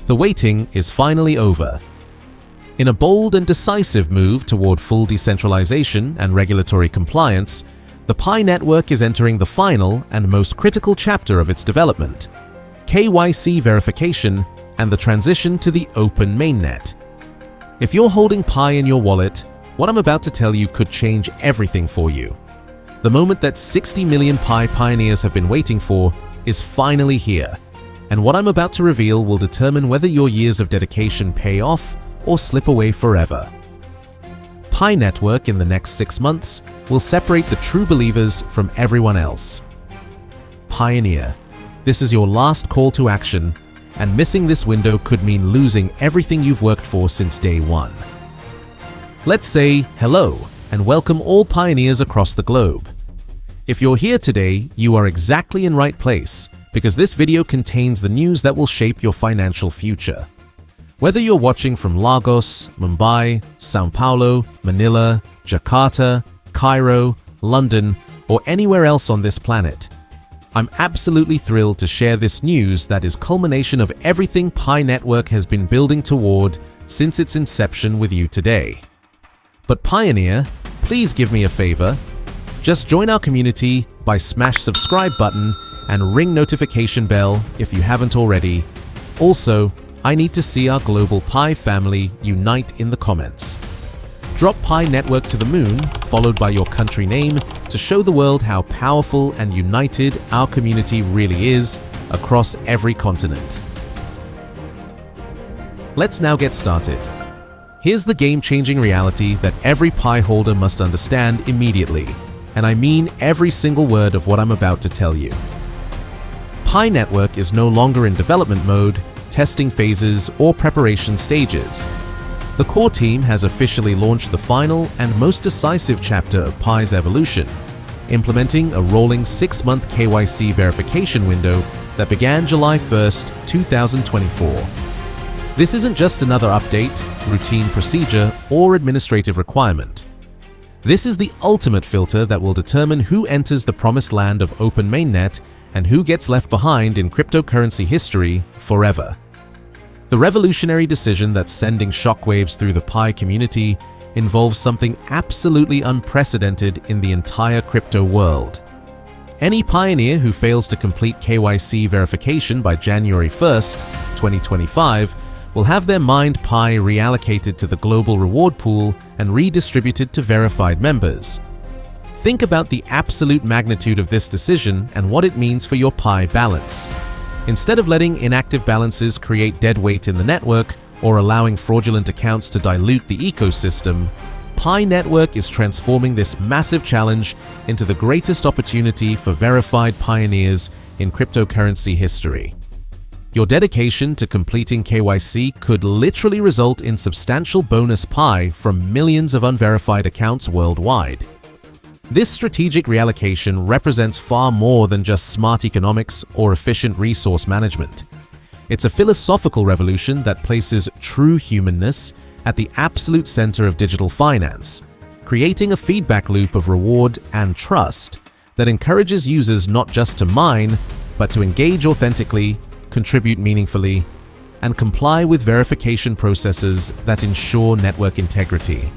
The waiting is finally over. In a bold and decisive move toward full decentralization and regulatory compliance, the Pi network is entering the final and most critical chapter of its development: KYC verification and the transition to the open mainnet. If you're holding Pi in your wallet, what I'm about to tell you could change everything for you. The moment that 60 million Pi pioneers have been waiting for is finally here, and what I'm about to reveal will determine whether your years of dedication pay off or slip away forever. Pi network in the next 6 months will separate the true believers from everyone else. Pioneer, this is your last call to action, and missing this window could mean losing everything you've worked for since day one. Let's say hello and welcome all pioneers across the globe. If you're here today, you are exactly in right place, because this video contains the news that will shape your financial future. Whether you're watching from Lagos, Mumbai, Sao Paulo, Manila, Jakarta, Cairo, London, or anywhere else on this planet, I'm absolutely thrilled to share this news that is culmination of everything Pi Network has been building toward since its inception with you today. But Pioneer, please give me a favor. Just join our community by smash subscribe button and ring notification bell if you haven't already. Also, I need to see our global Pi family unite in the comments. Drop Pi Network to the moon, followed by your country name, to show the world how powerful and united our community really is across every continent. Let's now get started. Here's the game-changing reality that every Pi holder must understand immediately, and I mean every single word of what I'm about to tell you. Pi Network is no longer in development mode, testing phases, or preparation stages. The core team has officially launched the final and most decisive chapter of Pi's evolution, implementing a rolling 6-month KYC verification window that began July 1st, 2024. This isn't just another update, routine procedure, or administrative requirement. This is the ultimate filter that will determine who enters the promised land of open mainnet and who gets left behind in cryptocurrency history forever. The revolutionary decision that's sending shockwaves through the Pi community involves something absolutely unprecedented in the entire crypto world. Any pioneer who fails to complete KYC verification by January 1st, 2025 will have their mined Pi reallocated to the global reward pool and redistributed to verified members. Think about the absolute magnitude of this decision and what it means for your Pi balance. Instead of letting inactive balances create dead weight in the network or allowing fraudulent accounts to dilute the ecosystem, Pi Network is transforming this massive challenge into the greatest opportunity for verified pioneers in cryptocurrency history. Your dedication to completing KYC could literally result in substantial bonus Pi from millions of unverified accounts worldwide. This strategic reallocation represents far more than just smart economics or efficient resource management. It's a philosophical revolution that places true humanness at the absolute center of digital finance, creating a feedback loop of reward and trust that encourages users not just to mine, but to engage authentically, contribute meaningfully, and comply with verification processes that ensure network integrity.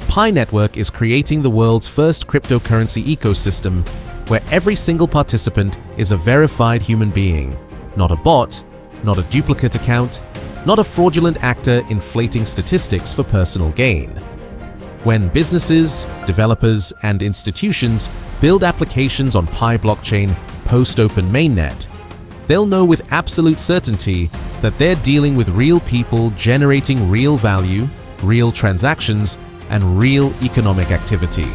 Pi Network is creating the world's first cryptocurrency ecosystem where every single participant is a verified human being, not a bot, not a duplicate account, not a fraudulent actor inflating statistics for personal gain. When businesses, developers, and institutions build applications on Pi blockchain post-open mainnet, they'll know with absolute certainty that they're dealing with real people generating real value, real transactions, and real economic activity.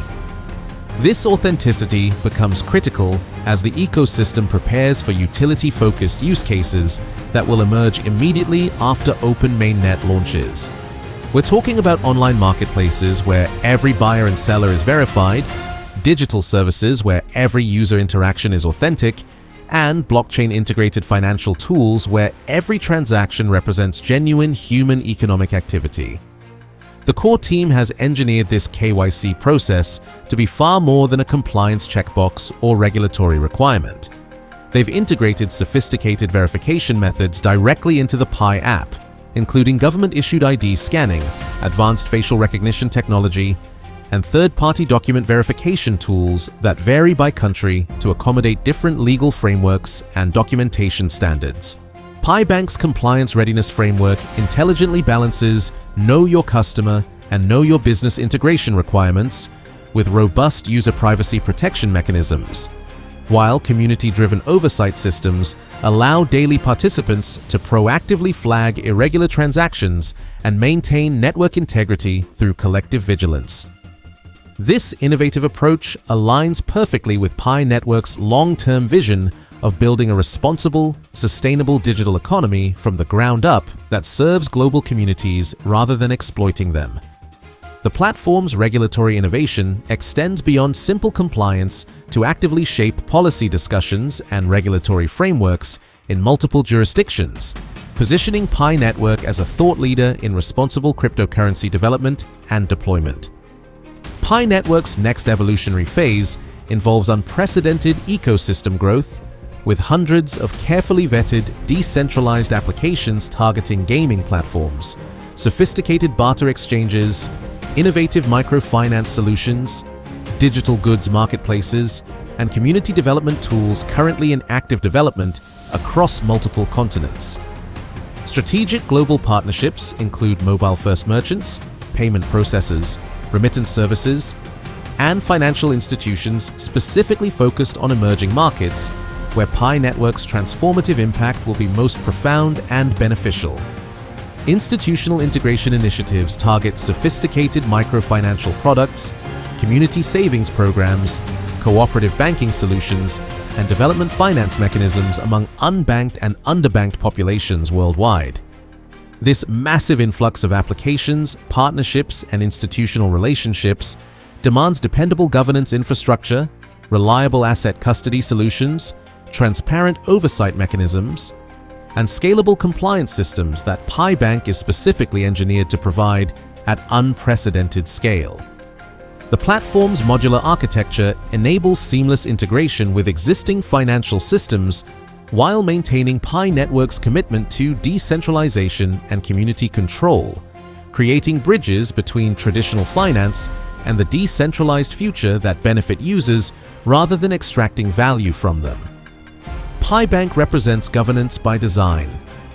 This authenticity becomes critical as the ecosystem prepares for utility-focused use cases that will emerge immediately after open mainnet launches. We're talking about online marketplaces where every buyer and seller is verified, digital services where every user interaction is authentic, and blockchain-integrated financial tools where every transaction represents genuine human economic activity. The core team has engineered this KYC process to be far more than a compliance checkbox or regulatory requirement. They've integrated sophisticated verification methods directly into the Pi app, including government-issued ID scanning, advanced facial recognition technology, and third-party document verification tools that vary by country to accommodate different legal frameworks and documentation standards. PiBank's compliance readiness framework intelligently balances Know Your Customer and Know Your Business integration requirements with robust user privacy protection mechanisms, while community-driven oversight systems allow daily participants to proactively flag irregular transactions and maintain network integrity through collective vigilance. This innovative approach aligns perfectly with Pi Network's long-term vision of building a responsible, sustainable digital economy from the ground up that serves global communities rather than exploiting them. The platform's regulatory innovation extends beyond simple compliance to actively shape policy discussions and regulatory frameworks in multiple jurisdictions, positioning Pi Network as a thought leader in responsible cryptocurrency development and deployment. Pi Network's next evolutionary phase involves unprecedented ecosystem growth, with hundreds of carefully vetted, decentralized applications targeting gaming platforms, sophisticated barter exchanges, innovative microfinance solutions, digital goods marketplaces, and community development tools currently in active development across multiple continents. Strategic global partnerships include mobile-first merchants, payment processors, remittance services, and financial institutions specifically focused on emerging markets, where Pi Network's transformative impact will be most profound and beneficial. Institutional integration initiatives target sophisticated microfinancial products, community savings programs, cooperative banking solutions, and development finance mechanisms among unbanked and underbanked populations worldwide. This massive influx of applications, partnerships, and institutional relationships demands dependable governance infrastructure, reliable asset custody solutions, transparent oversight mechanisms, and scalable compliance systems that PiBank is specifically engineered to provide at unprecedented scale. The platform's modular architecture enables seamless integration with existing financial systems while maintaining Pi Network's commitment to decentralization and community control, creating bridges between traditional finance and the decentralized future that benefit users rather than extracting value from them. PiBank represents governance by design,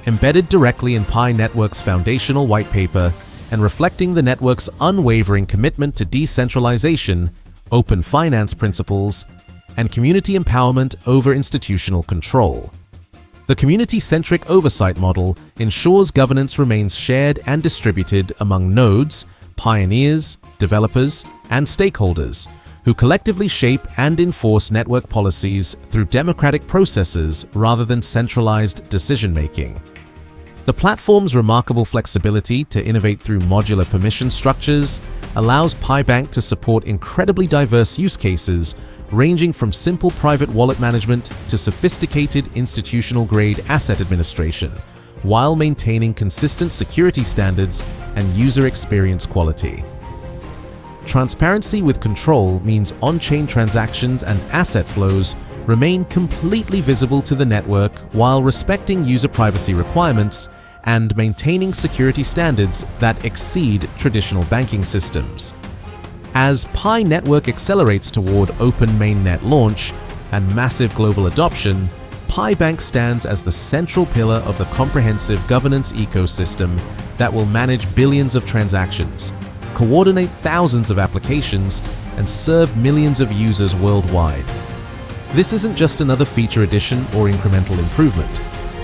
embedded directly in Pi Network's foundational white paper and reflecting the network's unwavering commitment to decentralization, open finance principles, and community empowerment over institutional control. The community-centric oversight model ensures governance remains shared and distributed among nodes, pioneers, developers, and stakeholders, who collectively shape and enforce network policies through democratic processes rather than centralized decision-making. The platform's remarkable flexibility to innovate through modular permission structures allows PiBank to support incredibly diverse use cases, ranging from simple private wallet management to sophisticated institutional-grade asset administration, while maintaining consistent security standards and user experience quality. Transparency with control means on-chain transactions and asset flows remain completely visible to the network while respecting user privacy requirements and maintaining security standards that exceed traditional banking systems. As Pi Network accelerates toward open mainnet launch and massive global adoption, PiBank stands as the central pillar of the comprehensive governance ecosystem that will manage billions of transactions, coordinate thousands of applications, and serve millions of users worldwide. This isn't just another feature addition or incremental improvement.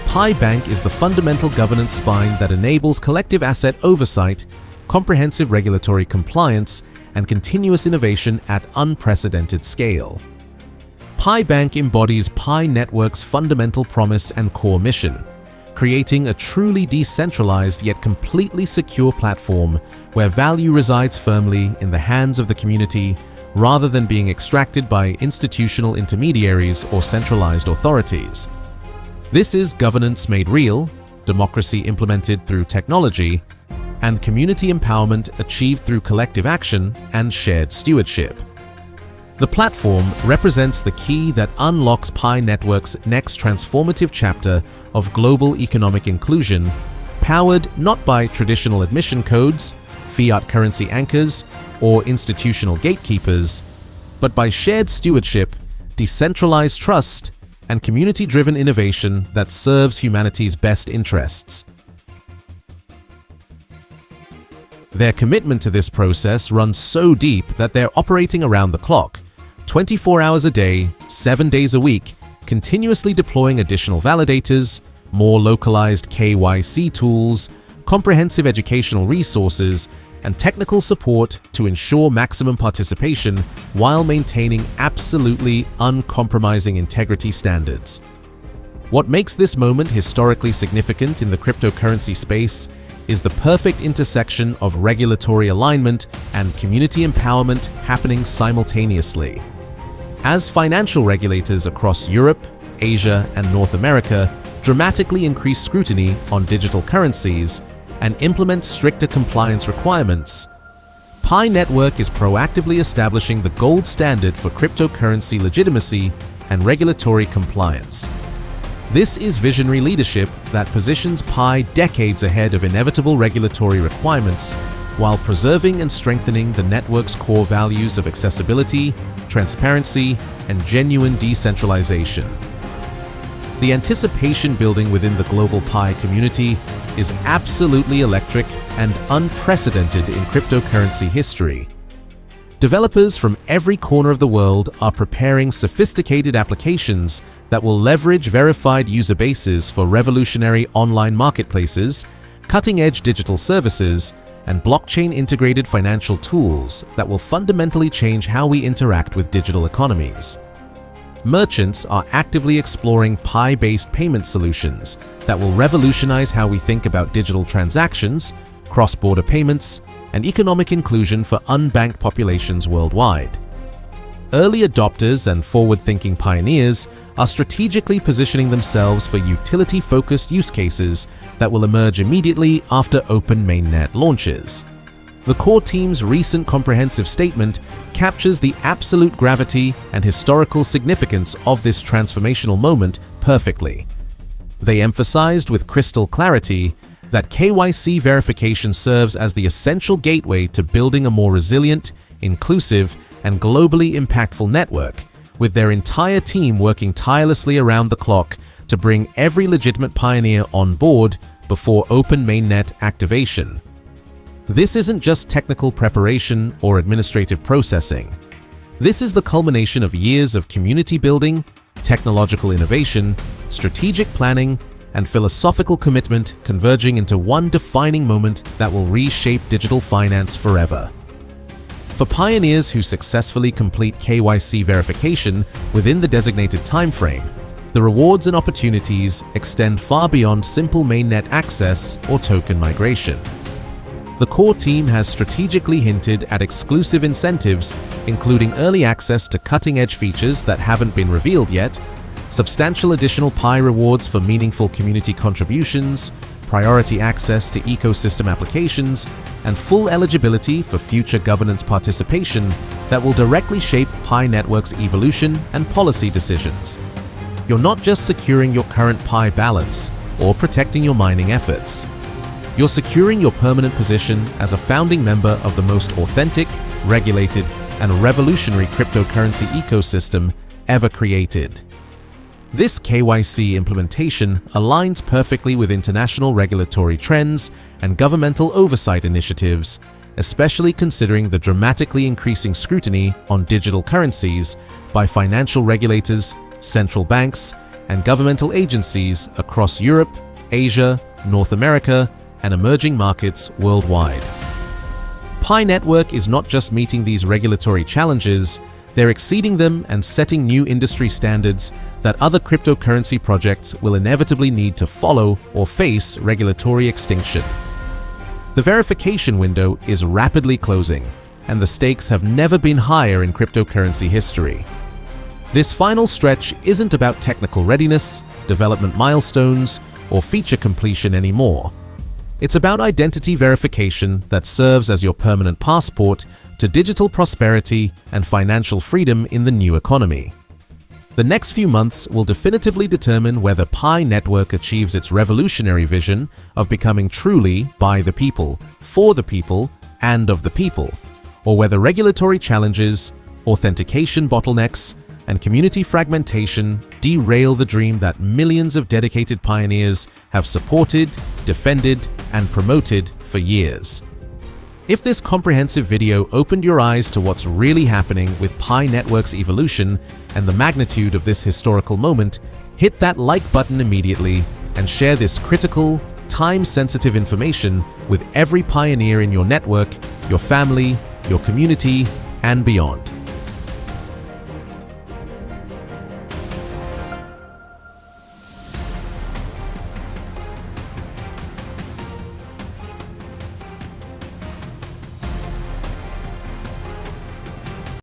PiBank is the fundamental governance spine that enables collective asset oversight, comprehensive regulatory compliance, and continuous innovation at unprecedented scale. PiBank embodies Pi Network's fundamental promise and core mission, creating a truly decentralized yet completely secure platform where value resides firmly in the hands of the community rather than being extracted by institutional intermediaries or centralized authorities. This is governance made real, democracy implemented through technology, and community empowerment achieved through collective action and shared stewardship. The platform represents the key that unlocks Pi Network's next transformative chapter of global economic inclusion, powered not by traditional admission codes, fiat currency anchors, or institutional gatekeepers, but by shared stewardship, decentralized trust, and community-driven innovation that serves humanity's best interests. Their commitment to this process runs so deep that they're operating around the clock, 24 hours a day, 7 days a week, continuously deploying additional validators, more localized KYC tools, comprehensive educational resources, and technical support to ensure maximum participation while maintaining absolutely uncompromising integrity standards. What makes this moment historically significant in the cryptocurrency space is the perfect intersection of regulatory alignment and community empowerment happening simultaneously. As financial regulators across Europe, Asia, and North America dramatically increase scrutiny on digital currencies and implement stricter compliance requirements, Pi Network is proactively establishing the gold standard for cryptocurrency legitimacy and regulatory compliance. This is visionary leadership that positions Pi decades ahead of inevitable regulatory requirements while preserving and strengthening the network's core values of accessibility, transparency, and genuine decentralization. The anticipation building within the global Pi community is absolutely electric and unprecedented in cryptocurrency history. Developers from every corner of the world are preparing sophisticated applications that will leverage verified user bases for revolutionary online marketplaces, cutting-edge digital services, and blockchain-integrated financial tools that will fundamentally change how we interact with digital economies. Merchants are actively exploring Pi-based payment solutions that will revolutionize how we think about digital transactions, cross-border payments, and economic inclusion for unbanked populations worldwide. Early adopters and forward-thinking pioneers are strategically positioning themselves for utility-focused use cases that will emerge immediately after open mainnet launches. The core team's recent comprehensive statement captures the absolute gravity and historical significance of this transformational moment perfectly. They emphasized with crystal clarity that KYC verification serves as the essential gateway to building a more resilient, inclusive, and globally impactful network, with their entire team working tirelessly around the clock to bring every legitimate pioneer on board before open mainnet activation. This isn't just technical preparation or administrative processing. This is the culmination of years of community building, technological innovation, strategic planning, and philosophical commitment converging into one defining moment that will reshape digital finance forever. For pioneers who successfully complete KYC verification within the designated timeframe, the rewards and opportunities extend far beyond simple mainnet access or token migration. The core team has strategically hinted at exclusive incentives, including early access to cutting-edge features that haven't been revealed yet, substantial additional Pi rewards for meaningful community contributions, priority access to ecosystem applications, and full eligibility for future governance participation that will directly shape Pi Network's evolution and policy decisions. You're not just securing your current Pi balance or protecting your mining efforts. You're securing your permanent position as a founding member of the most authentic, regulated, and revolutionary cryptocurrency ecosystem ever created. This KYC implementation aligns perfectly with international regulatory trends and governmental oversight initiatives, especially considering the dramatically increasing scrutiny on digital currencies by financial regulators, central banks, and governmental agencies across Europe, Asia, North America, and emerging markets worldwide. Pi Network is not just meeting these regulatory challenges, they're exceeding them and setting new industry standards that other cryptocurrency projects will inevitably need to follow or face regulatory extinction. The verification window is rapidly closing, and the stakes have never been higher in cryptocurrency history. This final stretch isn't about technical readiness, development milestones, or feature completion anymore. It's about identity verification that serves as your permanent passport to digital prosperity and financial freedom in the new economy. The next few months will definitively determine whether Pi Network achieves its revolutionary vision of becoming truly by the people, for the people, and of the people, or whether regulatory challenges, authentication bottlenecks, and community fragmentation derail the dream that millions of dedicated pioneers have supported, defended, and promoted for years. If this comprehensive video opened your eyes to what's really happening with Pi Network's evolution and the magnitude of this historical moment, hit that like button immediately and share this critical, time-sensitive information with every pioneer in your network, your family, your community, and beyond.